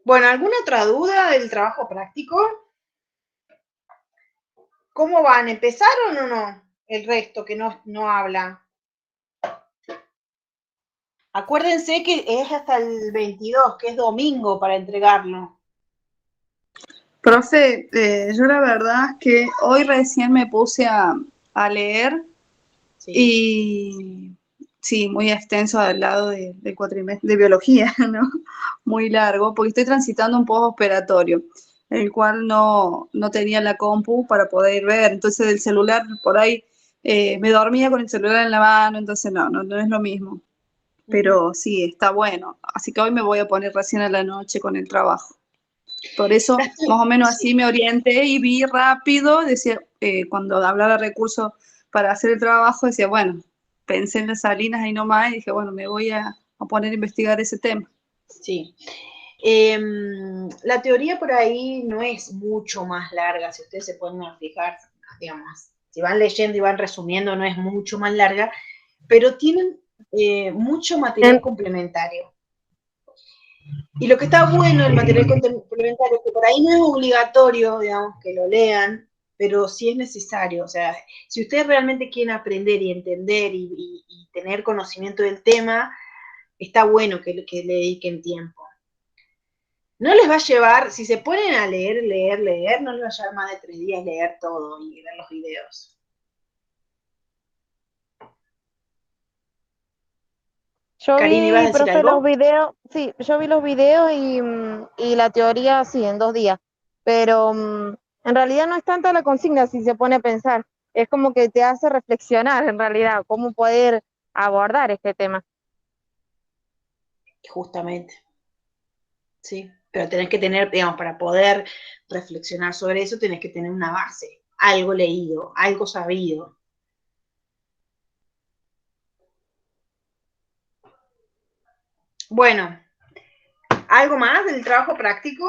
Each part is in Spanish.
Bueno, ¿alguna otra duda del trabajo práctico? ¿Cómo van? ¿Empezaron o no? El resto que no habla. Acuérdense que es hasta el 22, que es domingo para entregarlo. Profe, yo la verdad es que hoy recién me puse a leer Sí. y sí, muy extenso al lado del cuatrimestre de biología, ¿no? Muy largo, porque estoy transitando un postoperatorio, el cual no tenía la compu para poder ver, entonces el celular por ahí me dormía con el celular en la mano, entonces no es lo mismo, Uh-huh. pero sí, está bueno, así que hoy me voy a poner recién a la noche con el trabajo. Por eso, más o menos así Sí. me orienté y vi rápido, decía, cuando hablaba de recursos para hacer el trabajo, decía, bueno, pensé en las salinas ahí nomás y dije, bueno, me voy a poner a investigar ese tema. Sí. La teoría por ahí no es mucho más larga, si ustedes se ponen a fijar, digamos, si van leyendo y van resumiendo, no es mucho más larga, pero tienen mucho material En- complementario. Y lo que está bueno del material complementario es que por ahí no es obligatorio, digamos, que lo lean, pero sí es necesario. O sea, si ustedes realmente quieren aprender y entender y tener conocimiento del tema, está bueno que le dediquen tiempo. No les va a llevar, si se ponen a leer, no les va a llevar más de 3 días leer todo y ver los videos. Yo Karina, ¿ibas a vi, decir profe, los algo? videos, sí, yo vi los videos y la teoría, sí, en 2 días. Pero en realidad no es tanto la consigna si se pone a pensar. Es como que te hace reflexionar, en realidad, cómo poder abordar este tema. Justamente, sí. Pero tenés que tener, digamos, para poder reflexionar sobre eso, tenés que tener una base, algo leído, algo sabido. Bueno, ¿algo más del trabajo práctico?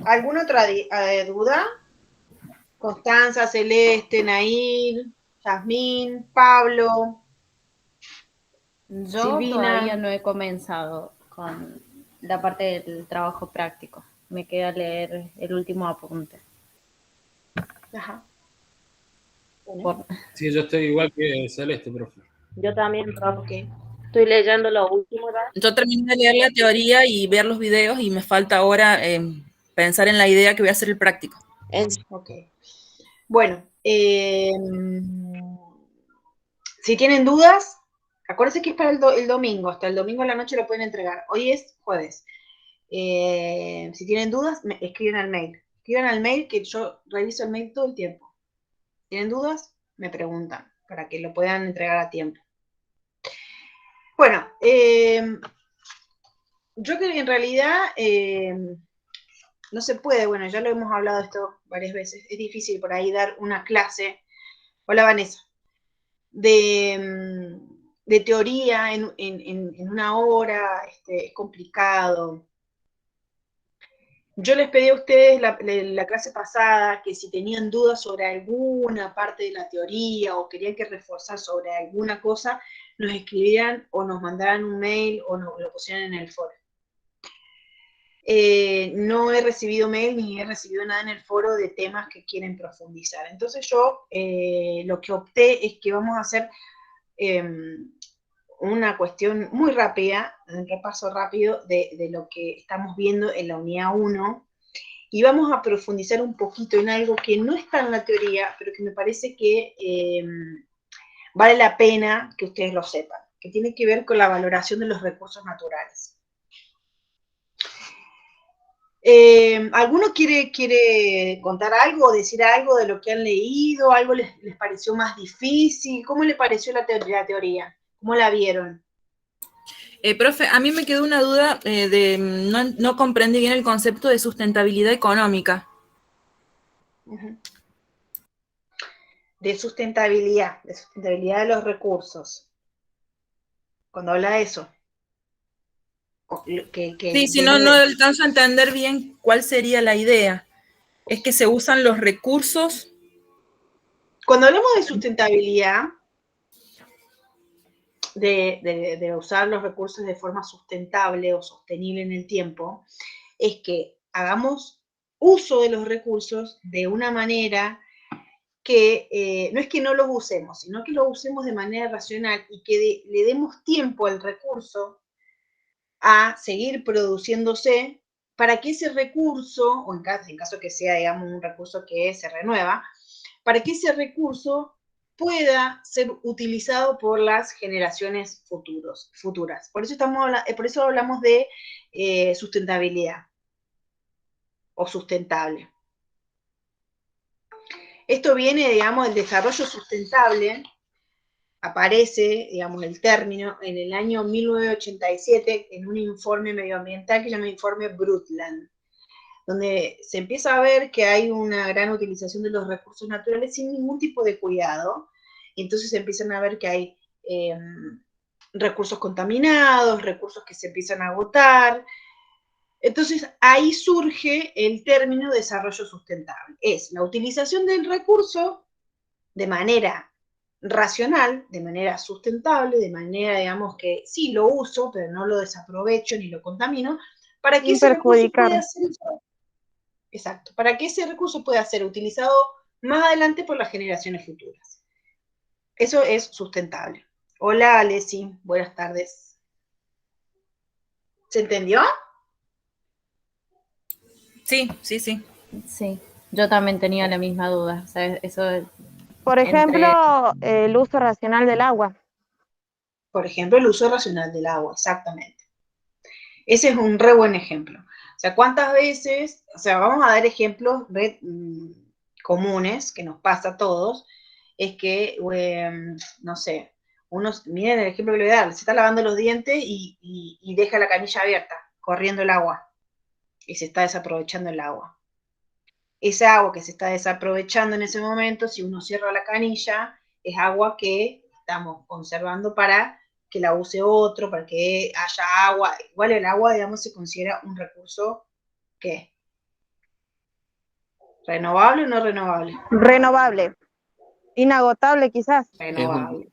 ¿Alguna otra duda? Constanza, Celeste, Nair, Jazmín, Pablo, Yo todavía Silvina. no he comenzado con la parte del trabajo práctico. Me queda leer el último apunte. Ajá. Bueno, Por... Sí, yo estoy igual que Celeste, profe. Yo también, profe. ok. Estoy leyendo lo último, ¿verdad? Yo terminé de leer la teoría y ver los videos y me falta ahora pensar en la idea que voy a hacer el práctico. Ok. Bueno, si tienen dudas, acuérdense que es para el domingo, hasta el domingo a la noche lo pueden entregar. Hoy es jueves. Si tienen dudas, escriben al mail. Escriban al mail que yo reviso el mail todo el tiempo. ¿Tienen dudas? Me preguntan para que lo puedan entregar a tiempo. Bueno, yo creo que en realidad no se puede, bueno, ya lo hemos hablado esto varias veces, es difícil por ahí dar una clase, hola Vanessa, de teoría en una hora, es complicado. Yo les pedí a ustedes la clase pasada que si tenían dudas sobre alguna parte de la teoría o querían que reforzar sobre alguna cosa, nos escribieran o nos mandaran un mail o nos lo pusieran en el foro. No he recibido mail ni he recibido nada en el foro de temas que quieren profundizar. Entonces yo lo que opté es que vamos a hacer una cuestión muy rápida, un repaso rápido de lo que estamos viendo en la unidad 1 y vamos a profundizar un poquito en algo que no está en la teoría, pero que me parece que vale la pena que ustedes lo sepan, que tiene que ver con la valoración de los recursos naturales. ¿Alguno quiere contar algo o decir algo de lo que han leído? ¿Algo les pareció más difícil? ¿Cómo les pareció la teoría? ¿Cómo la vieron? Profe, a mí me quedó una duda no comprendí bien el concepto de sustentabilidad económica. Uh-huh. De sustentabilidad de los recursos. Cuando habla de eso. Sí, si no alcanzo a entender bien cuál sería la idea. Es que se usan los recursos. Cuando hablamos de sustentabilidad, de usar los recursos de forma sustentable o sostenible en el tiempo, es que hagamos uso de los recursos de una manera que no es que no los usemos, sino que los usemos de manera racional y que le demos tiempo al recurso a seguir produciéndose para que ese recurso, o en caso que sea, digamos, un recurso que se renueva, para que ese recurso pueda ser utilizado por las generaciones futuras. Por eso hablamos de sustentabilidad o sustentable. Esto viene, digamos, del desarrollo sustentable, aparece, digamos, el término en el año 1987 en un informe medioambiental que se llama Informe Brundtland, donde se empieza a ver que hay una gran utilización de los recursos naturales sin ningún tipo de cuidado, y entonces se empiezan a ver que hay recursos contaminados, recursos que se empiezan a agotar. Entonces ahí surge el término desarrollo sustentable. Es la utilización del recurso de manera racional, de manera sustentable, de manera, digamos, que sí lo uso, pero no lo desaprovecho ni lo contamino, para que ese recurso pueda ser usado. Exacto, para que ese recurso pueda ser utilizado más adelante por las generaciones futuras. Eso es sustentable. Hola, Alessi, buenas tardes. ¿Se entendió? Sí. Sí, yo también tenía la misma duda. O sea, eso Por ejemplo, el uso racional del agua. Por ejemplo, el uso racional del agua, exactamente. Ese es un re buen ejemplo. O sea, ¿cuántas veces? O sea, vamos a dar ejemplos comunes que nos pasa a todos. Es que, no sé, miren el ejemplo que le voy a dar, se está lavando los dientes y deja la canilla abierta, corriendo el agua, y se está desaprovechando el agua. Esa agua que se está desaprovechando en ese momento, si uno cierra la canilla, es agua que estamos conservando para que la use otro, para que haya agua. Igual el agua, digamos, se considera un recurso, ¿qué? ¿Renovable o no renovable? Renovable. Inagotable, quizás. Renovable.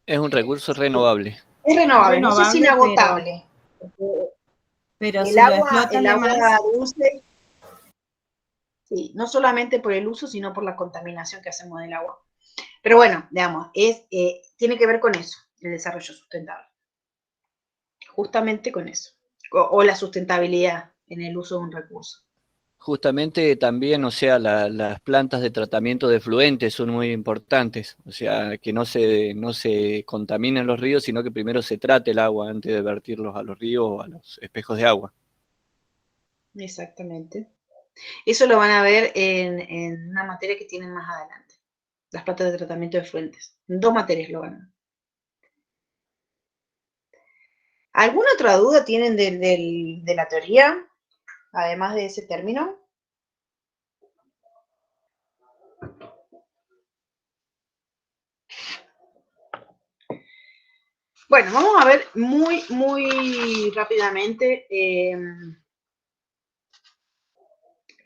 Es un recurso renovable. Es renovable, no sé si inagotable. Pero El si agua más, dulce, sí, no solamente por el uso, sino por la contaminación que hacemos del agua. Pero bueno, digamos, tiene que ver con eso, el desarrollo sustentable. Justamente con eso. O la sustentabilidad en el uso de un recurso. Justamente también, o sea, las plantas de tratamiento de efluentes son muy importantes. O sea, que no se contaminen los ríos, sino que primero se trate el agua antes de vertirlos a los ríos o a los espejos de agua. Exactamente. Eso lo van a ver en una materia que tienen más adelante. Las plantas de tratamiento de efluentes. En 2 materias lo van a ver. ¿Alguna otra duda tienen de la teoría, además de ese término? Bueno, vamos a ver muy rápidamente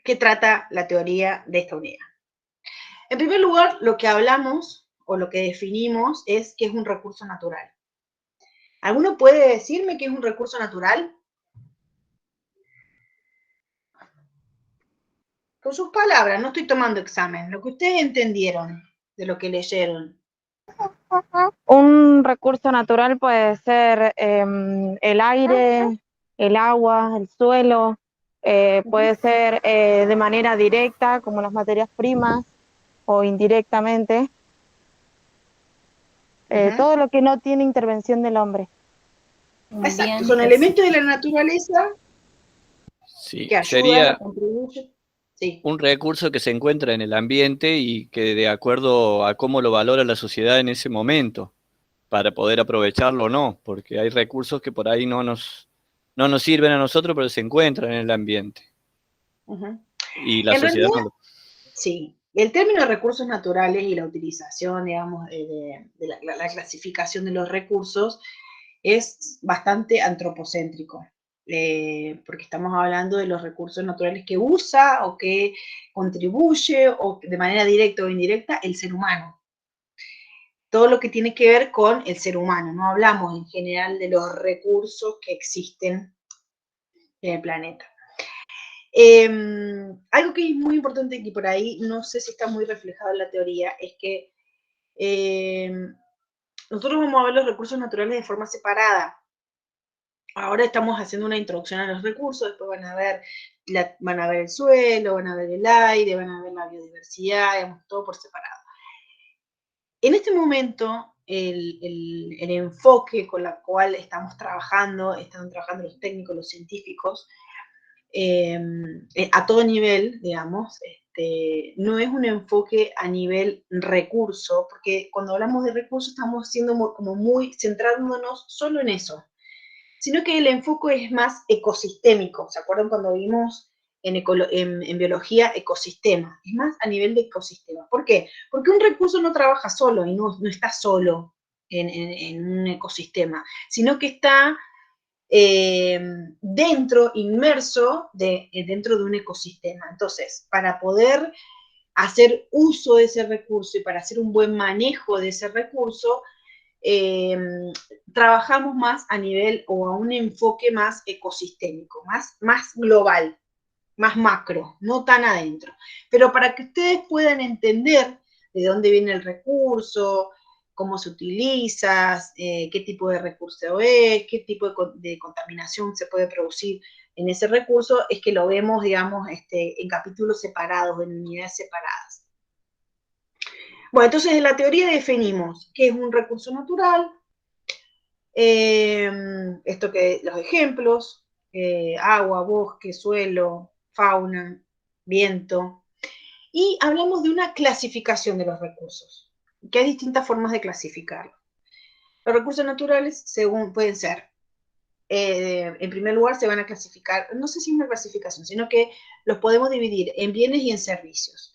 qué trata la teoría de esta unidad. En primer lugar, lo que hablamos o lo que definimos es qué es un recurso natural. ¿Alguno puede decirme qué es un recurso natural? Con sus palabras, no estoy tomando examen, lo que ustedes entendieron de lo que leyeron. Un recurso natural puede ser el aire, el agua, el suelo, puede ser de manera directa, como las materias primas, o indirectamente. Todo lo que no tiene intervención del hombre. Exacto, son elementos de la naturaleza Sí, que ayudan, sería contribuyen. Sí. un recurso que se encuentra en el ambiente y que de acuerdo a cómo lo valora la sociedad en ese momento, para poder aprovecharlo o no, porque hay recursos que por ahí no nos sirven a nosotros, pero se encuentran en el ambiente. Y la en sociedad realidad, no lo... Sí, el término de recursos naturales y la utilización, digamos, de la clasificación de los recursos es bastante antropocéntrico, porque estamos hablando de los recursos naturales que usa o que contribuye o de manera directa o indirecta el ser humano. todo lo que tiene que ver con el ser humano. No hablamos en general de los recursos que existen en el planeta. Algo que es muy importante, que por ahí no sé si está muy reflejado en la teoría, es que nosotros vamos a ver los recursos naturales de forma separada. Ahora estamos haciendo una introducción a los recursos, después van a ver el suelo, van a ver el aire, van a ver la biodiversidad, digamos, todo por separado. En este momento, el enfoque con el cual están trabajando los técnicos, los científicos, a todo nivel, digamos, no es un enfoque a nivel recurso, porque cuando hablamos de recursos estamos siendo como muy centrándonos solo en eso, sino que el enfoque es más ecosistémico. ¿Se acuerdan cuando vimos en biología ecosistema? Es más a nivel de ecosistema. ¿Por qué? Porque un recurso no trabaja solo y no está solo en un ecosistema, sino que está inmerso dentro de un ecosistema. Entonces, para poder hacer uso de ese recurso y para hacer un buen manejo de ese recurso, trabajamos más a nivel o a un enfoque más ecosistémico, más global, más macro, no tan adentro. Pero para que ustedes puedan entender de dónde viene el recurso, cómo se utiliza, qué tipo de recurso es, qué tipo de contaminación se puede producir en ese recurso, es que lo vemos, digamos, en capítulos separados, en unidades separadas. Bueno, entonces en la teoría definimos qué es un recurso natural, esto que los ejemplos, agua, bosque, suelo, fauna, viento, y hablamos de una clasificación de los recursos, que hay distintas formas de clasificarlos. Los recursos naturales pueden ser, en primer lugar se van a clasificar, no sé si es una clasificación, sino que los podemos dividir en bienes y en servicios.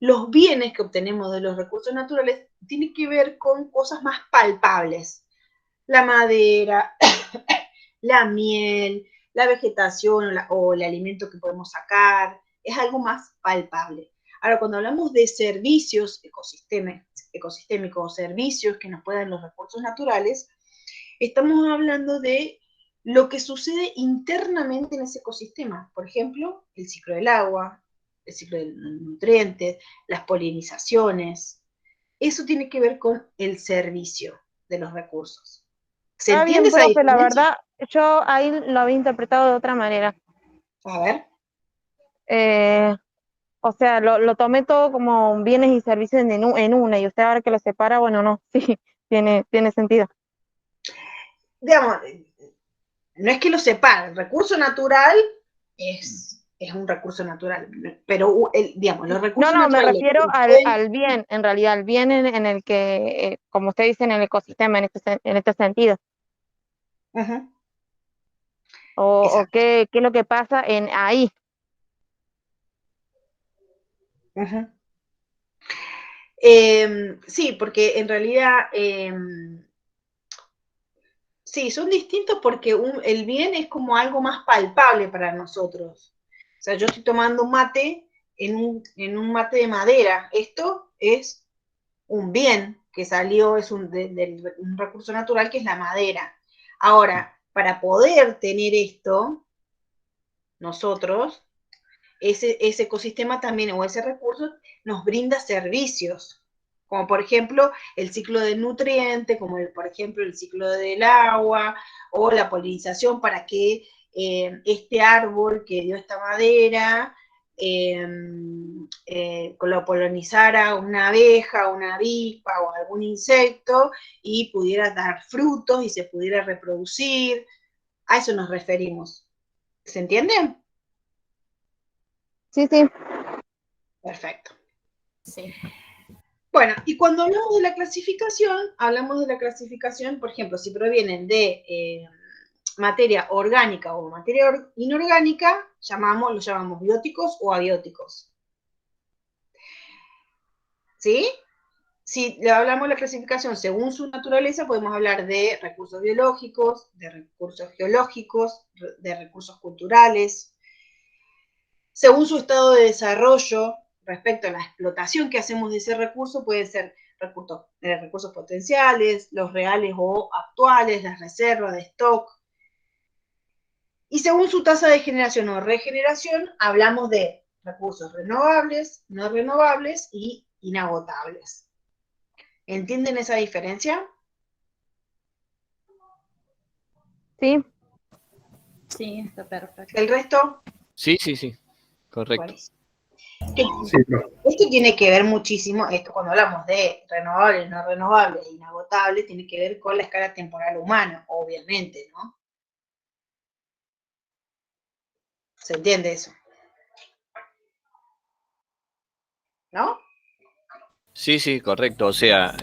Los bienes que obtenemos de los recursos naturales tienen que ver con cosas más palpables. La madera, la miel, la vegetación o el alimento que podemos sacar, es algo más palpable. Ahora, cuando hablamos de servicios ecosistémicos, servicios que nos puedan los recursos naturales, estamos hablando de lo que sucede internamente en ese ecosistema. Por ejemplo, el ciclo del agua, el ciclo de los nutrientes, las polinizaciones. Eso tiene que ver con el servicio de los recursos. ¿Se Está entiende bien, esa profe, la diferencia? verdad, yo ahí lo había interpretado de otra manera. A ver. O sea, lo tomé todo como bienes y servicios en una, y usted ahora que lo separa, bueno, no, sí, tiene sentido. Digamos, no es que lo separe, el recurso natural es un recurso natural, pero digamos, los recursos No, me naturales refiero pueden... al bien, en realidad, al bien en el que, como usted dice, en el ecosistema, en este sentido. Uh-huh. O qué es lo que pasa ahí. Uh-huh. Sí, porque en realidad sí, son distintos porque el bien es como algo más palpable para nosotros. O sea, yo estoy tomando un mate en un mate de madera. Esto es un bien que salió, es un recurso natural que es la madera. Ahora, para poder tener esto, nosotros, ese ecosistema también, o ese recurso, nos brinda servicios, como por ejemplo el ciclo de nutrientes, como por ejemplo el ciclo del agua, o la polinización para que este árbol que dio esta madera, lo polinizara una abeja, una avispa o algún insecto y pudiera dar frutos y se pudiera reproducir. A eso nos referimos. ¿Se entiende? Sí, sí. Perfecto. Sí. Bueno, y cuando hablamos de la clasificación, por ejemplo, si provienen de materia orgánica o materia inorgánica, lo llamamos bióticos o abióticos. ¿Sí? Si le hablamos de la clasificación según su naturaleza, podemos hablar de recursos biológicos, de recursos geológicos, de recursos culturales. Según su estado de desarrollo, respecto a la explotación que hacemos de ese recurso, pueden ser recursos potenciales, los reales o actuales, las reservas de stock. Y según su tasa de generación o regeneración, hablamos de recursos renovables, no renovables y inagotables. ¿Entienden esa diferencia? Sí, Sí, está perfecto. ¿El resto? Sí, correcto. Buenísimo. Sí, profe. Esto tiene que ver muchísimo, esto cuando hablamos de renovables, no renovables, inagotables, tiene que ver con la escala temporal humana, obviamente, ¿no? ¿Se entiende eso? ¿No? Sí, correcto. O sea,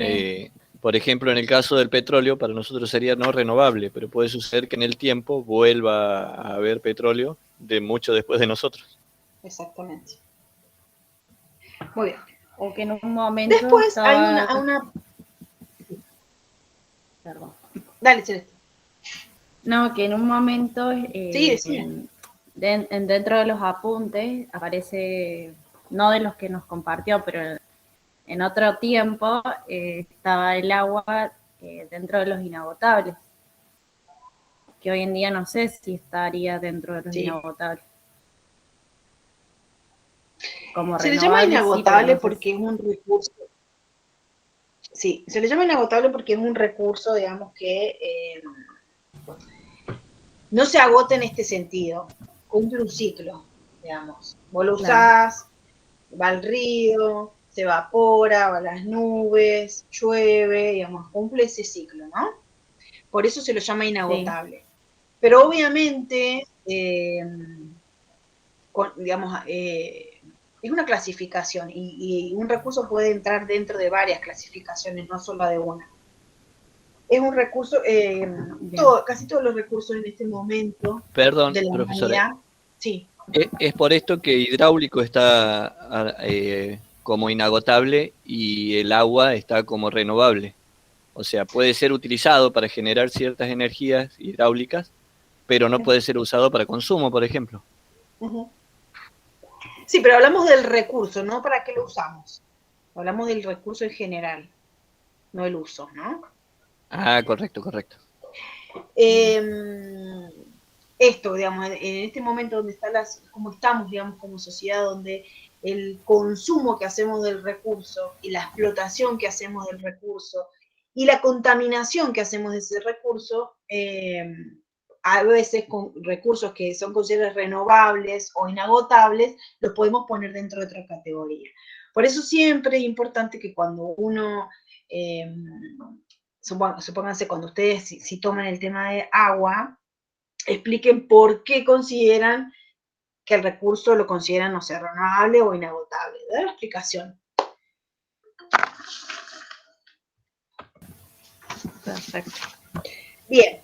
por ejemplo, en el caso del petróleo, para nosotros sería no renovable, pero puede suceder que en el tiempo vuelva a haber petróleo de mucho después de nosotros. Exactamente. Muy bien. O que en un momento Después hay estaba... una... Perdón. Dale, Celeste. No, que en un momento Sí, sí. dentro de los apuntes aparece, no de los que nos compartió, pero en otro tiempo estaba el agua dentro de los inagotables, que hoy en día no sé si estaría dentro de los Sí. inagotables. Como Se le llama renovable, sí, pero inagotable no sé porque es un recurso. Sí, se le llama inagotable porque es un recurso, digamos, que no se agota en este sentido. Cumple un ciclo, digamos. Vos lo usás, va al río, se evapora, va a las nubes, llueve, digamos, cumple ese ciclo, ¿no? Por eso se lo llama inagotable. Pero obviamente, digamos, es una clasificación y un recurso puede entrar dentro de varias clasificaciones, no solo de una. Es un recurso, casi todos los recursos en este momento Perdón, de la profesora. humanidad, sí. Es por esto que hidráulico está como inagotable y el agua está como renovable. O sea, puede ser utilizado para generar ciertas energías hidráulicas, pero no puede ser usado para consumo, por ejemplo. Uh-huh. Sí, pero hablamos del recurso, no para qué lo usamos. Hablamos del recurso en general, no el uso, ¿no? Ah, correcto. Esto, digamos, en este momento donde está como estamos, digamos, como sociedad, donde el consumo que hacemos del recurso y la explotación que hacemos del recurso y la contaminación que hacemos de ese recurso, a veces con recursos que son considerados renovables o inagotables, los podemos poner dentro de otra categoría. Por eso siempre es importante que cuando uno, supónganse cuando ustedes si toman el tema de agua, expliquen por qué consideran que el recurso lo consideran, no sé, renovable o inagotable. ¿Dar la explicación? Perfecto. Bien.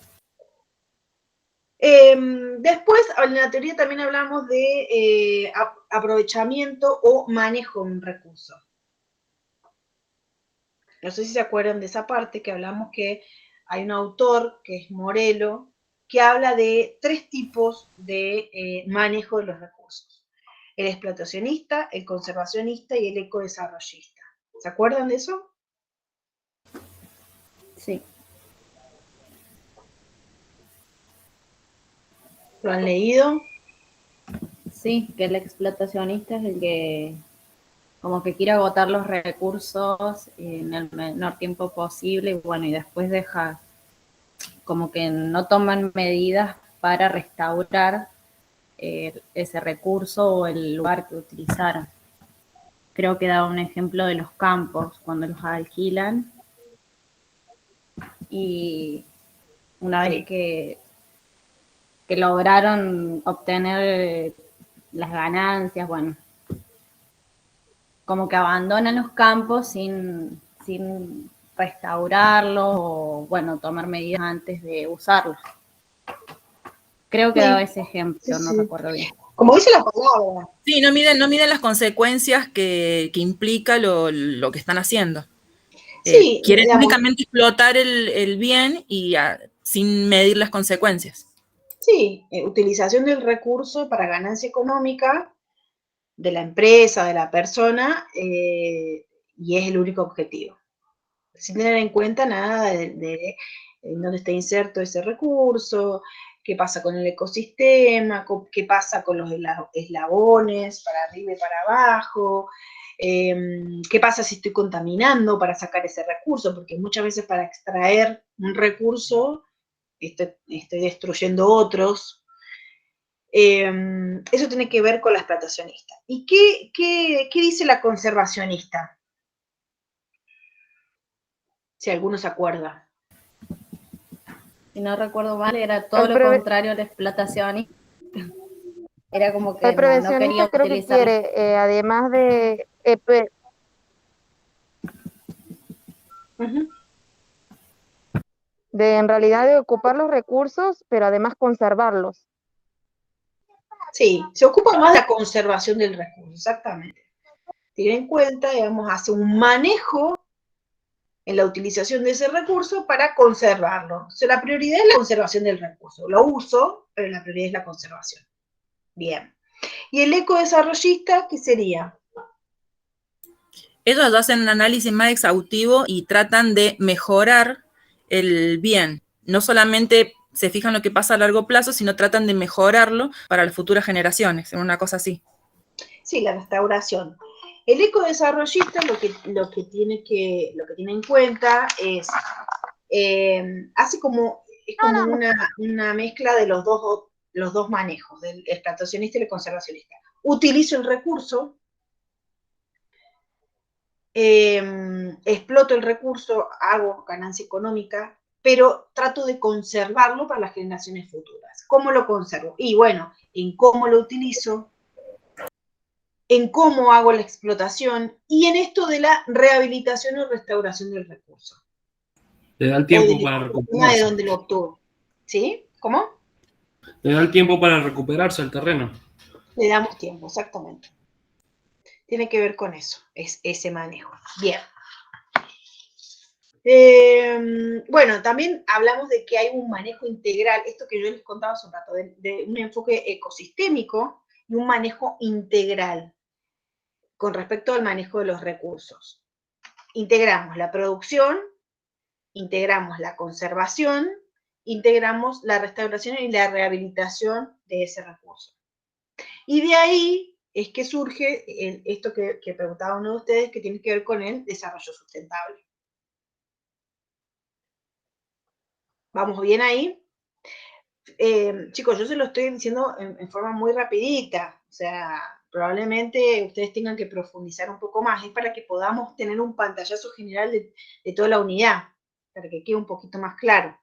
Después, en la teoría también hablamos de aprovechamiento o manejo de un recurso. No sé si se acuerdan de esa parte que hablamos que hay un autor, que es Morello, que habla de 3 tipos de manejo de los recursos. El explotacionista, el conservacionista y el ecodesarrollista. ¿Se acuerdan de eso? Sí. ¿Lo han leído? Sí, que el explotacionista es el que como que quiere agotar los recursos en el menor tiempo posible y bueno, y después deja como que no toman medidas para restaurar ese recurso o el lugar que utilizaron. Creo que da un ejemplo de los campos cuando los alquilan y una vez que lograron obtener las ganancias, bueno, como que abandonan los campos sin restaurarlos o, bueno, tomar medidas antes de usarlos. Creo que daba ese ejemplo, no recuerdo bien. Como dice la palabra. Sí, no miden las consecuencias que implica lo que están haciendo. Sí, quieren digamos, únicamente explotar el bien y sin medir las consecuencias. sí, utilización del recurso para ganancia económica de la empresa, de la persona, y es el único objetivo. sin tener en cuenta nada de en dónde está inserto ese recurso, qué pasa con el ecosistema, qué pasa con los eslabones para arriba y para abajo, qué pasa si estoy contaminando para sacar ese recurso, porque muchas veces para extraer un recurso estoy destruyendo otros. Eso tiene que ver con la explotacionista. ¿Y qué dice la conservacionista? Si alguno se acuerda. Si no recuerdo mal, era todo lo contrario a la explotación. Era como que El prevencionista no quería creo que utilizar. quiere, además de, en realidad de ocupar los recursos, pero además conservarlos. Sí, se ocupa más de la conservación del recurso, exactamente. Tiene en cuenta, digamos, hace un manejo en la utilización de ese recurso para conservarlo. O sea, la prioridad es la conservación del recurso. Lo uso, pero la prioridad es la conservación. Bien. ¿Y el ecodesarrollista qué sería? Ellos hacen un análisis más exhaustivo y tratan de mejorar el bien. No solamente se fijan en lo que pasa a largo plazo, sino tratan de mejorarlo para las futuras generaciones, en una cosa así. Sí, la restauración. El ecodesarrollista lo que tiene en cuenta es, hace como, es como una mezcla de los dos manejos, del explotacionista y el conservacionista. Utilizo el recurso, exploto el recurso, hago ganancia económica, pero trato de conservarlo para las generaciones futuras. ¿Cómo lo conservo? Y bueno, en cómo lo utilizo, en cómo hago la explotación y en esto de la rehabilitación o restauración del recurso. Le da el tiempo para recuperarse. De donde lo obtuvo. ¿Sí? ¿Cómo? Le da el tiempo para recuperarse el terreno. Le damos tiempo, exactamente. Tiene que ver con eso, es ese manejo. Bien. Bueno, también hablamos de que hay un manejo integral, esto que yo les contaba hace un rato, de un enfoque ecosistémico y un manejo integral con respecto al manejo de los recursos. Integramos la producción, integramos la conservación, integramos la restauración y la rehabilitación de ese recurso. Y de ahí es que surge esto que preguntaba uno de ustedes, que tiene que ver con el desarrollo sustentable. ¿Vamos bien ahí? Chicos, yo se lo estoy diciendo en forma muy rapidita, o sea, probablemente ustedes tengan que profundizar un poco más, es para que podamos tener un pantallazo general de toda la unidad, para que quede un poquito más claro.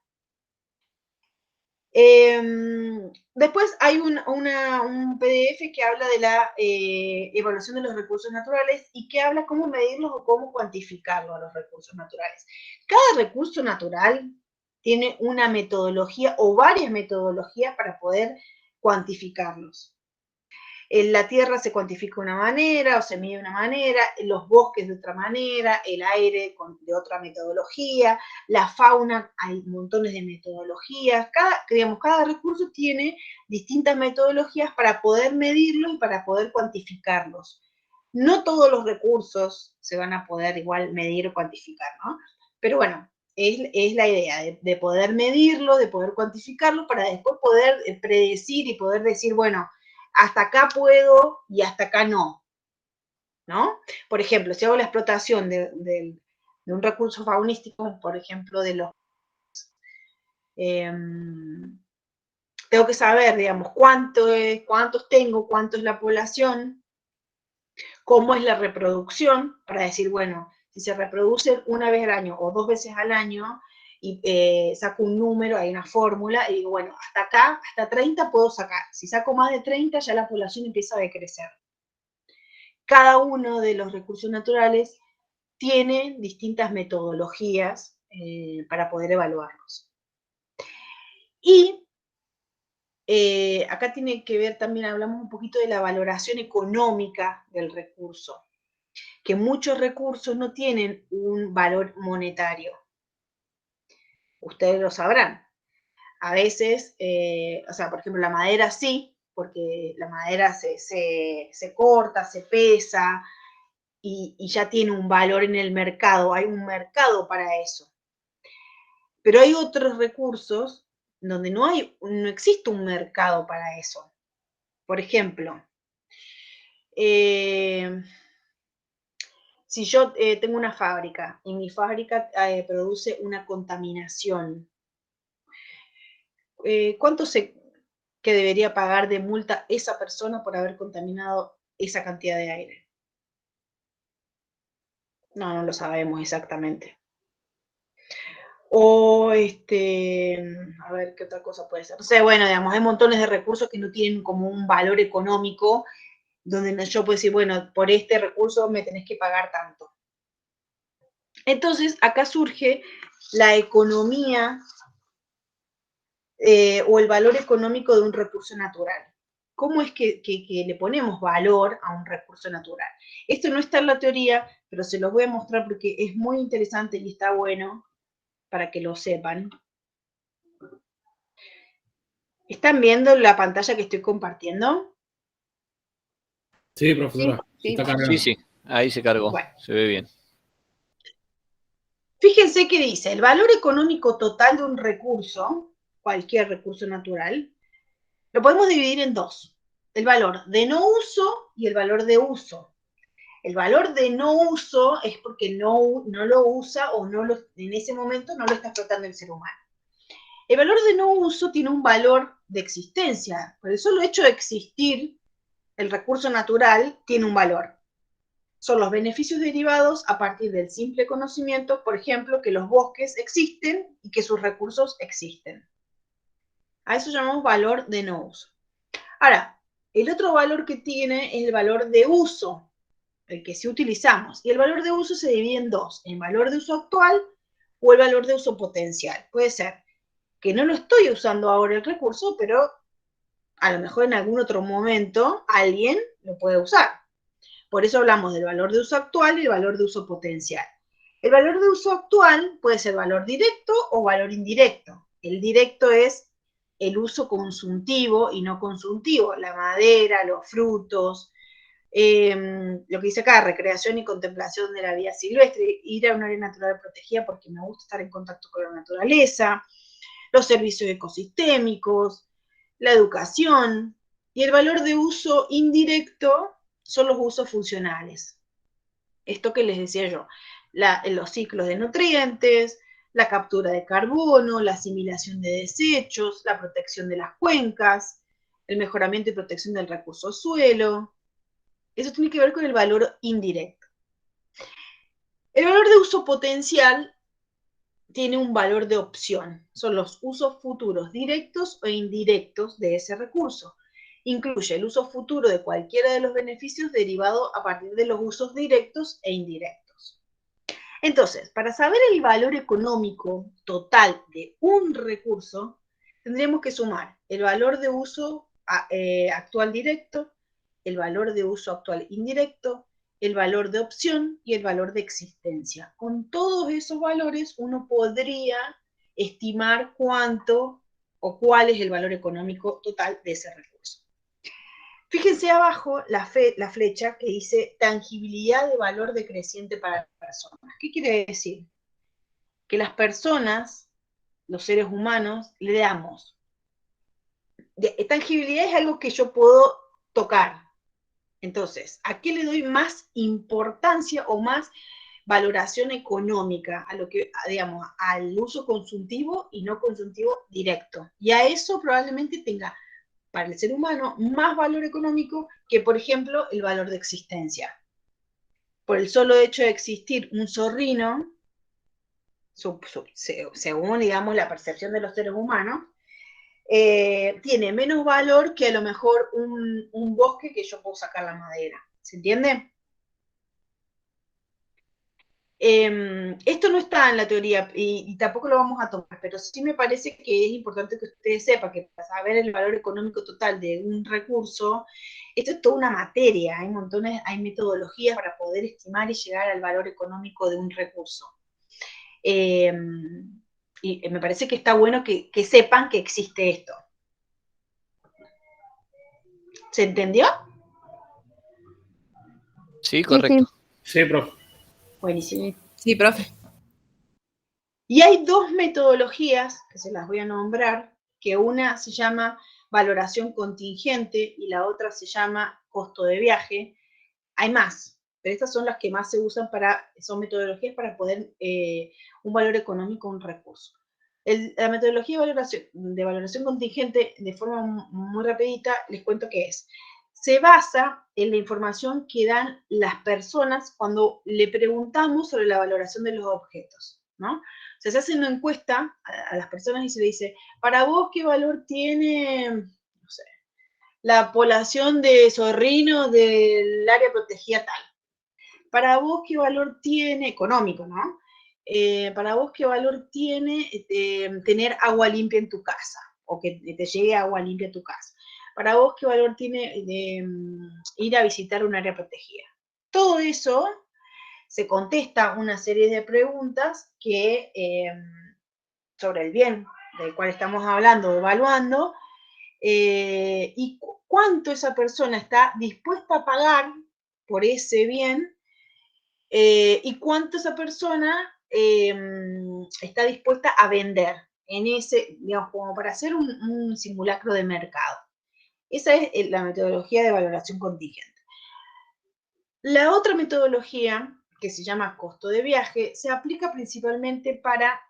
Después hay un PDF que habla de la evaluación de los recursos naturales y que habla cómo medirlos o cómo cuantificarlos a los recursos naturales. Cada recurso natural tiene una metodología o varias metodologías para poder cuantificarlos. La tierra se cuantifica de una manera o se mide de una manera, los bosques de otra manera, el aire de otra metodología, la fauna, hay montones de metodologías. Cada recurso tiene distintas metodologías para poder medirlos y para poder cuantificarlos. No todos los recursos se van a poder igual medir o cuantificar, ¿no? Pero bueno, es la idea de poder medirlo, de poder cuantificarlo, para después poder predecir y poder decir, bueno, hasta acá puedo y hasta acá no, ¿no? Por ejemplo, si hago la explotación de un recurso faunístico, por ejemplo, de los... tengo que saber, digamos, cuántos tengo, cuánto es la población, cómo es la reproducción, para decir, bueno, si se reproduce una vez al año o 2 veces al año, y saco un número, hay una fórmula, y digo, bueno, hasta acá, hasta 30 puedo sacar. Si saco más de 30, ya la población empieza a decrecer. Cada uno de los recursos naturales tiene distintas metodologías para poder evaluarlos. Y acá tiene que ver también, hablamos un poquito de la valoración económica del recurso, que muchos recursos no tienen un valor monetario. Ustedes lo sabrán. A veces, o sea, por ejemplo, la madera sí, porque la madera se corta, se pesa, y ya tiene un valor en el mercado, hay un mercado para eso. Pero hay otros recursos donde no existe un mercado para eso. Por ejemplo, si yo tengo una fábrica y mi fábrica produce una contaminación, ¿cuánto que debería pagar de multa esa persona por haber contaminado esa cantidad de aire? No lo sabemos exactamente. O, a ver, ¿qué otra cosa puede ser? O sea, bueno, digamos, hay montones de recursos que no tienen como un valor económico, donde yo puedo decir, bueno, por este recurso me tenés que pagar tanto. Entonces, acá surge la economía o el valor económico de un recurso natural. ¿Cómo es que le ponemos valor a un recurso natural? Esto no está en la teoría, pero se los voy a mostrar porque es muy interesante y está bueno para que lo sepan. ¿Están viendo la pantalla que estoy compartiendo? Sí, profesora. Sí, Está cargando. Sí, ahí se cargó, Bueno. se ve bien. Fíjense que dice, el valor económico total de un recurso, cualquier recurso natural, lo podemos dividir en dos. El valor de no uso y el valor de uso. El valor de no uso es porque no lo usa o en ese momento no lo está explotando el ser humano. El valor de no uso tiene un valor de existencia. Por el solo hecho de existir, el recurso natural tiene un valor. Son los beneficios derivados a partir del simple conocimiento, por ejemplo, que los bosques existen y que sus recursos existen. A eso llamamos valor de no uso. Ahora, el otro valor que tiene es el valor de uso, el que sí utilizamos. Y el valor de uso se divide en dos, el valor de uso actual o el valor de uso potencial. Puede ser que no lo estoy usando ahora el recurso, pero a lo mejor en algún otro momento alguien lo puede usar. Por eso hablamos del valor de uso actual y el valor de uso potencial. El valor de uso actual puede ser valor directo o valor indirecto. El directo es el uso consultivo y no consultivo, la madera, los frutos, lo que dice acá, recreación y contemplación de la vida silvestre, ir a un área natural protegida porque me gusta estar en contacto con la naturaleza, los servicios ecosistémicos, la educación, y el valor de uso indirecto son los usos funcionales. Esto que les decía yo, los ciclos de nutrientes, la captura de carbono, la asimilación de desechos, la protección de las cuencas, el mejoramiento y protección del recurso suelo. Eso tiene que ver con el valor indirecto. El valor de uso potencial tiene un valor de opción. Son los usos futuros directos o indirectos de ese recurso. Incluye el uso futuro de cualquiera de los beneficios derivado a partir de los usos directos e indirectos. Entonces, para saber el valor económico total de un recurso, tendríamos que sumar el valor de uso actual directo, el valor de uso actual indirecto, el valor de opción y el valor de existencia. Con todos esos valores uno podría estimar cuánto o cuál es el valor económico total de ese recurso. Fíjense abajo la flecha que dice tangibilidad de valor decreciente para las personas. ¿Qué quiere decir? Que las personas, los seres humanos, le damos. Tangibilidad es algo que yo puedo tocar. Entonces, ¿a qué le doy más importancia o más valoración económica? A lo que, digamos, al uso consultivo y no consultivo directo. Y a eso probablemente tenga para el ser humano más valor económico que, por ejemplo, el valor de existencia. Por el solo hecho de existir un zorrino, según, digamos, la percepción de los seres humanos, tiene menos valor que a lo mejor un bosque que yo puedo sacar la madera. ¿Se entiende? Esto no está en la teoría y tampoco lo vamos a tomar, pero sí me parece que es importante que ustedes sepan que para saber el valor económico total de un recurso, esto es toda una materia, hay metodologías para poder estimar y llegar al valor económico de un recurso. Y me parece que está bueno que sepan que existe esto. ¿Se entendió? Sí, correcto. Sí, profe. Buenísimo. Sí, profe. Y hay dos metodologías, que se las voy a nombrar, que una se llama valoración contingente y la otra se llama costo de viaje. Hay más, pero estas son las que más se usan son metodologías para poder un valor económico a un recurso. La metodología de valoración contingente, de forma muy rapidita, les cuento qué es. Se basa en la información que dan las personas cuando le preguntamos sobre la valoración de los objetos, ¿no? O sea, se hace una encuesta a las personas y se le dice, para vos, ¿qué valor tiene, no sé, la población de Zorrino del área protegida tal? Para vos, ¿qué valor tiene, económico, ¿no? Para vos, ¿qué valor tiene tener agua limpia en tu casa? O que te llegue agua limpia a tu casa. Para vos, ¿qué valor tiene ir a visitar un área protegida? Todo eso se contesta una serie de preguntas que sobre el bien del cual estamos hablando, evaluando, y cuánto esa persona está dispuesta a pagar por ese bien, y cuánto esa persona está dispuesta a vender en ese, digamos, como para hacer un simulacro de mercado. Esa es la metodología de valoración contingente. La otra metodología, que se llama costo de viaje, se aplica principalmente para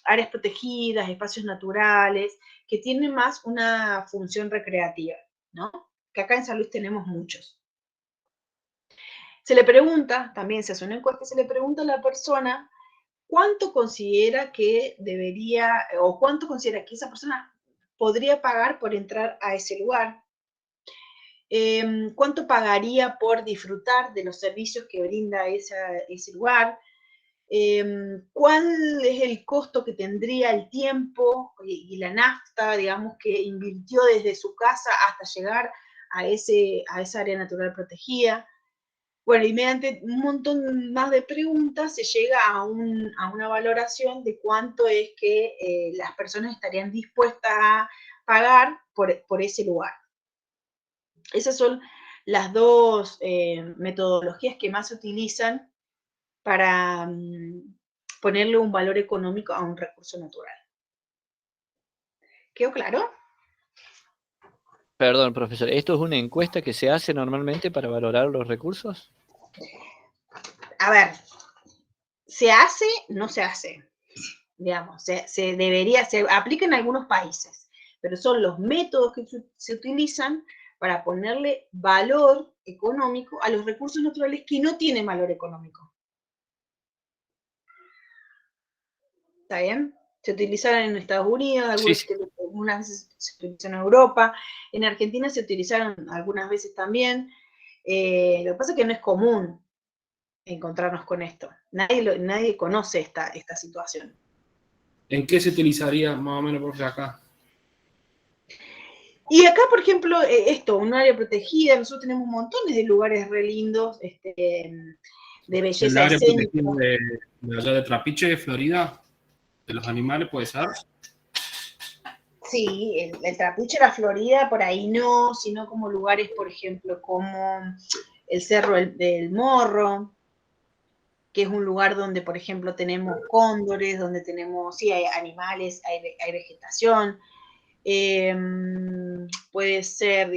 áreas protegidas, espacios naturales, que tienen más una función recreativa, ¿no? Que acá en San Luis tenemos muchos. Se le pregunta, también se hace una encuesta, se le pregunta a la persona cuánto considera que debería, o cuánto considera que esa persona podría pagar por entrar a ese lugar. ¿Cuánto pagaría por disfrutar de los servicios que brinda ese lugar? ¿Cuál es el costo que tendría el tiempo y la nafta, digamos, que invirtió desde su casa hasta llegar a esa área natural protegida? Bueno, y mediante un montón más de preguntas se llega a una valoración de cuánto es que las personas estarían dispuestas a pagar por ese lugar. Esas son las dos metodologías que más se utilizan para ponerle un valor económico a un recurso natural. ¿Quedó claro? Perdón, profesor, ¿esto es una encuesta que se hace normalmente para valorar los recursos? A ver, ¿se hace? No se hace. Digamos, se aplica en algunos países, pero son los métodos que se utilizan para ponerle valor económico a los recursos naturales que no tienen valor económico. ¿Está bien? Se utilizaron en Estados Unidos, algunas veces se utilizan en Europa, en Argentina se utilizaron algunas veces también. Lo que pasa es que no es común encontrarnos con esto. Nadie conoce esta situación. ¿En qué se utilizaría más o menos, profe, acá? Y acá, por ejemplo, un área protegida, nosotros tenemos montones de lugares re lindos, de belleza ¿El área escénica. protegida de allá de Trapiche, Florida? ¿De los animales puede ser? Sí, el Trapiche, la Florida, por ahí no, sino como lugares, por ejemplo, como el Cerro del Morro, que es un lugar donde, por ejemplo, tenemos cóndores, donde tenemos, sí, hay animales, hay vegetación. Puede ser,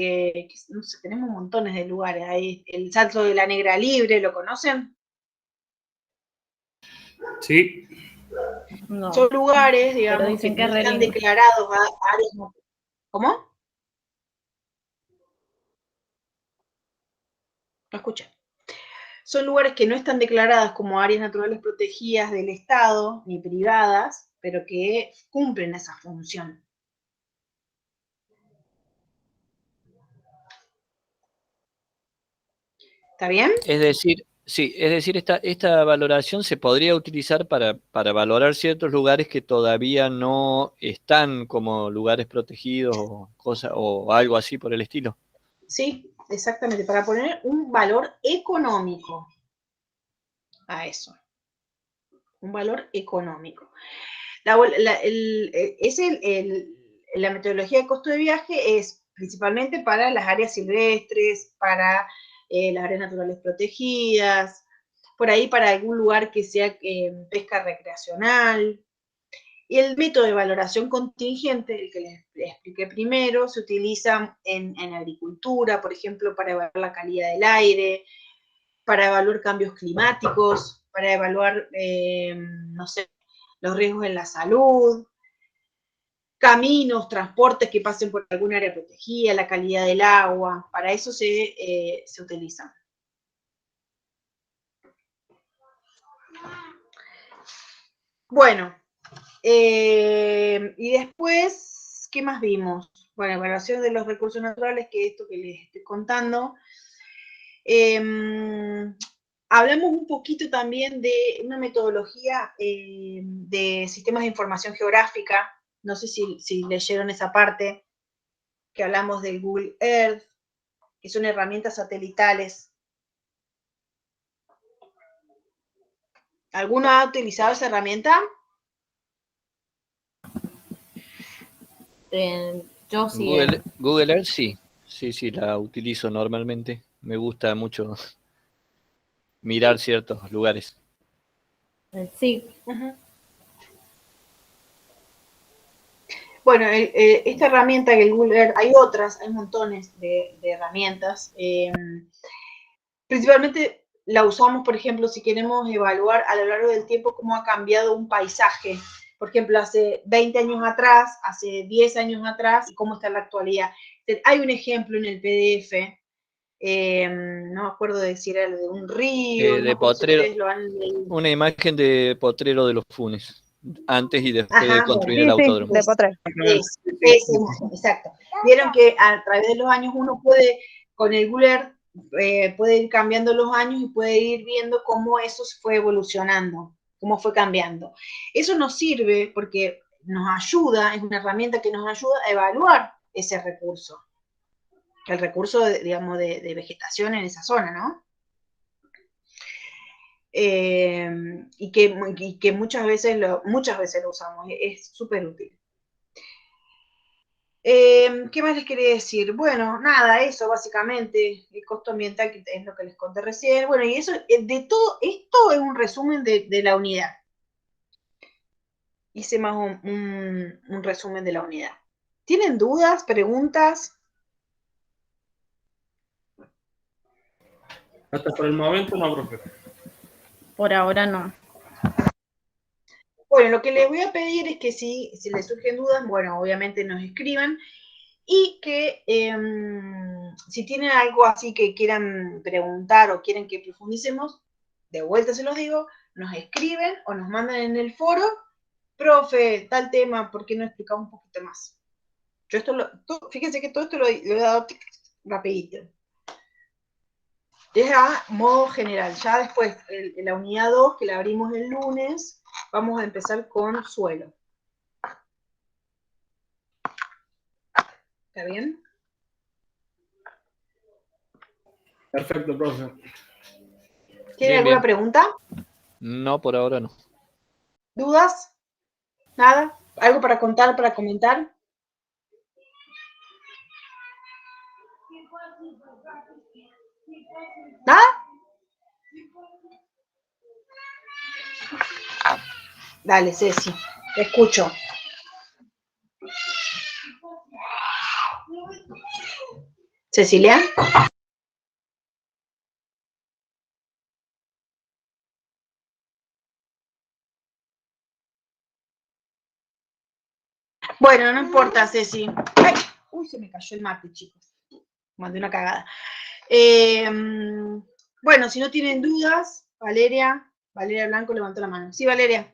no sé, tenemos montones de lugares. Hay el Salto de la Negra Libre, ¿lo conocen? Sí. No, Son lugares, pero digamos, dicen que que no es re están lindo. declarados áreas. ¿Cómo? No escuché. Son lugares que no están declaradas como áreas naturales protegidas del Estado, ni privadas, pero que cumplen esa función. ¿Está bien? Es decir, sí, es decir, esta valoración se podría utilizar para valorar ciertos lugares que todavía no están como lugares protegidos o algo así por el estilo. Sí, exactamente, para poner un valor económico a eso. Un valor económico. La metodología de costo de viaje es principalmente para las áreas silvestres, para las áreas naturales protegidas, por ahí para algún lugar que sea pesca recreacional. Y el método de valoración contingente, el que les expliqué primero, se utiliza en agricultura, por ejemplo, para evaluar la calidad del aire, para evaluar cambios climáticos, para evaluar, no sé, los riesgos en la salud, caminos, transportes que pasen por algún área protegida, la calidad del agua, para eso se utilizan. Bueno, y después, ¿qué más vimos? Bueno, evaluación de los recursos naturales, que es esto que les estoy contando. Hablamos un poquito también de una metodología de sistemas de información geográfica. No sé si leyeron esa parte, que hablamos del Google Earth, que son herramientas satelitales. ¿Alguno ha utilizado esa herramienta? Yo sí. Google Earth sí. Sí, la utilizo normalmente. Me gusta mucho mirar ciertos lugares. Sí. Uh-huh. Bueno, esta herramienta que el Google Earth, hay otras, hay montones de herramientas. Principalmente la usamos, por ejemplo, si queremos evaluar a lo largo del tiempo cómo ha cambiado un paisaje. Por ejemplo, hace 20 años atrás, hace 10 años atrás, y cómo está en la actualidad. Hay un ejemplo en el PDF, no me acuerdo de si era de un río, De no Potrero, si lo han leído. Una imagen de Potrero de los Funes, antes y después de construir el Sí, autódromo. de Potrero. Esa imagen, exacto. Vieron que a través de los años uno puede, con el Google Earth, puede ir cambiando los años y puede ir viendo cómo eso fue evolucionando, cómo fue cambiando. Eso nos sirve porque nos ayuda, es una herramienta que nos ayuda a evaluar ese recurso, el recurso, digamos, de vegetación en esa zona, ¿no? Y que muchas veces lo usamos, es súper útil. ¿Qué más les quería decir? Bueno, nada, eso básicamente, el costo ambiental, que es lo que les conté recién. Bueno, y eso, de todo esto es un resumen de la unidad. Hice más un resumen de la unidad. ¿Tienen dudas, preguntas? Hasta por el momento no, profe. Por ahora no. Bueno, lo que les voy a pedir es que si les surgen dudas, bueno, obviamente nos escriban. Y que si tienen algo así que quieran preguntar o quieren que profundicemos, de vuelta se los digo, nos escriben o nos mandan en el foro, profe, tal tema, ¿por qué no explicamos un poquito más? Yo fíjense que todo esto lo he dado rapidito. Es a modo general. Ya después, en la unidad 2, que la abrimos el lunes, vamos a empezar con suelo. ¿Está bien? Perfecto, profe. ¿Tiene alguna pregunta? No, por ahora no. ¿Dudas? ¿Nada? ¿Algo para contar, para comentar? ¿Nada? Dale, Ceci, te escucho. ¿Cecilia? Bueno, no importa, Ceci. ¡Ay! Uy, se me cayó el mate, chicos. Mandé una cagada. Bueno, si no tienen dudas, Valeria Blanco levantó la mano. Sí, Valeria.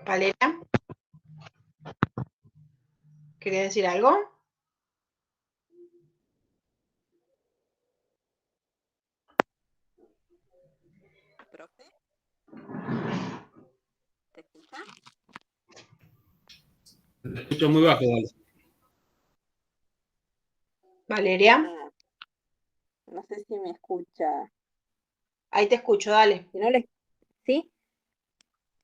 Valeria. ¿Quería decir algo? ¿Profe? ¿Te escucha? Te escucho muy bajo, dale. Valeria. No sé si me escucha. Ahí te escucho, dale. Si no le... ¿Sí?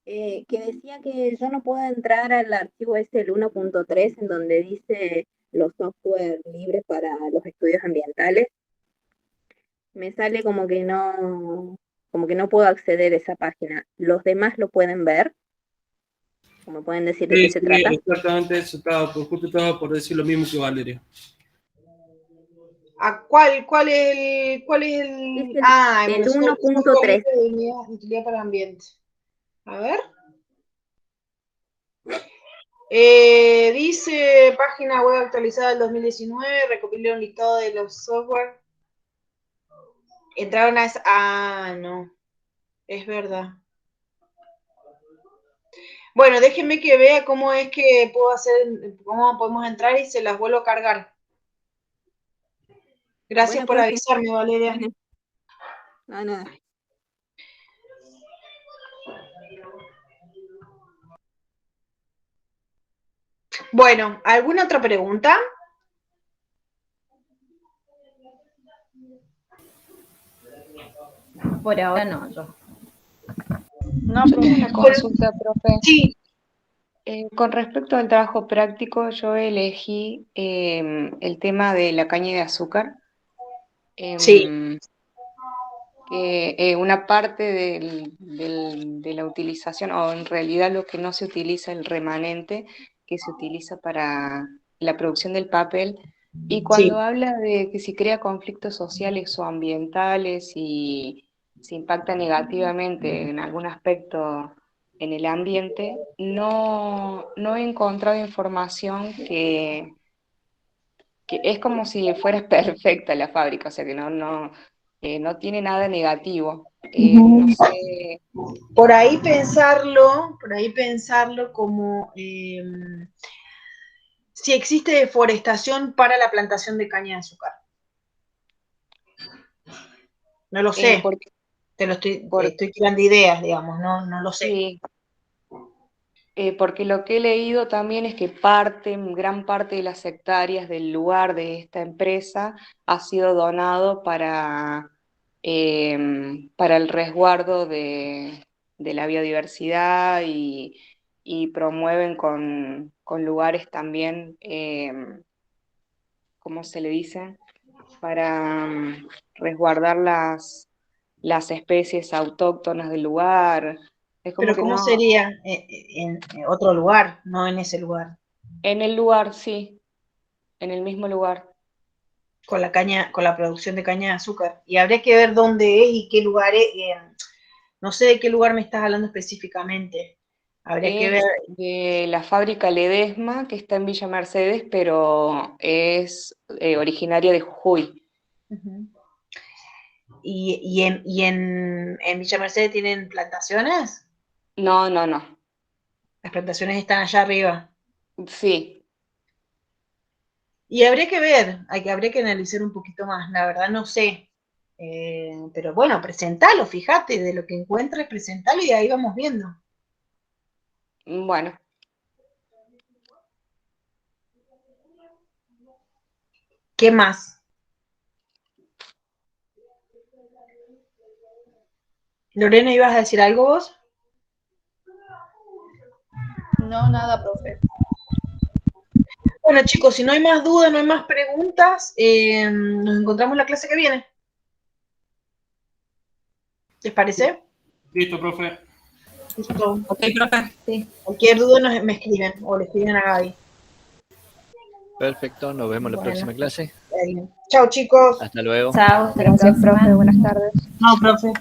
Que decía que yo no puedo entrar al archivo el 1.3 en donde dice los software libres para los estudios ambientales. Me sale como que no puedo acceder a esa página. ¿Los demás lo pueden ver? ¿O me pueden decir de qué se trata? Exactamente eso, justo estaba por decir lo mismo que Valeria. ¿A cuál es el? Es el evolución 1.3. de utilidad para el ambiente. A ver. Dice página web actualizada del 2019, recopilé un listado de los software. Entraron a esa. No. Es verdad. Bueno, déjenme que vea cómo es que puedo hacer, cómo podemos entrar y se las vuelvo a cargar. Gracias Bueno, por profe. avisarme, Valeria. Bueno. No, nada. Bueno, ¿alguna otra pregunta? Por ahora no, yo. No, pero una consulta, profe. Sí. Con respecto al trabajo práctico, yo elegí el tema de la caña de azúcar. Sí. Una parte de la utilización, o en realidad lo que no se utiliza, el remanente que se utiliza para la producción del papel. Y cuando habla de que si crea conflictos sociales o ambientales y se impacta negativamente en algún aspecto en el ambiente, no he encontrado información que es como si fuera perfecta la fábrica, o sea que no tiene nada negativo. No sé. Por ahí pensarlo como si existe deforestación para la plantación de caña de azúcar. No lo sé. Te lo estoy tirando ideas, digamos, no lo sé. Sí. Porque lo que he leído también es que gran parte de las hectáreas del lugar de esta empresa ha sido donado para el resguardo de la biodiversidad y promueven con lugares también, ¿cómo se le dice? Para resguardar las especies autóctonas del lugar. Es como Pero que ¿cómo no. sería en otro lugar, no en ese lugar? En el lugar, sí, en el mismo lugar. Con la producción de caña de azúcar. Y habría que ver dónde es y qué lugar es. No sé de qué lugar me estás hablando específicamente. Habría que ver. De la fábrica Ledesma, que está en Villa Mercedes, pero es originaria de Jujuy. Uh-huh. ¿Y en Villa Mercedes tienen plantaciones? No. Las plantaciones están allá arriba. Sí. Y habría que ver, habría que analizar un poquito más, la verdad no sé. Pero bueno, presentalo, fíjate, de lo que encuentres, presentalo y ahí vamos viendo. Bueno. ¿Qué más? Lorena, ¿ibas a decir algo vos? No, nada, profe. Bueno, chicos, si no hay más dudas, no hay más preguntas, nos encontramos la clase que viene. ¿Les parece? Listo, profe. Listo. Ok, profe. Sí. Cualquier duda me escriben o le escriben a Gaby. Perfecto, nos vemos en la próxima clase. Chao, chicos. Hasta luego. Chao, hasta la Gracias, próxima. profe. Buenas tardes. No, profe.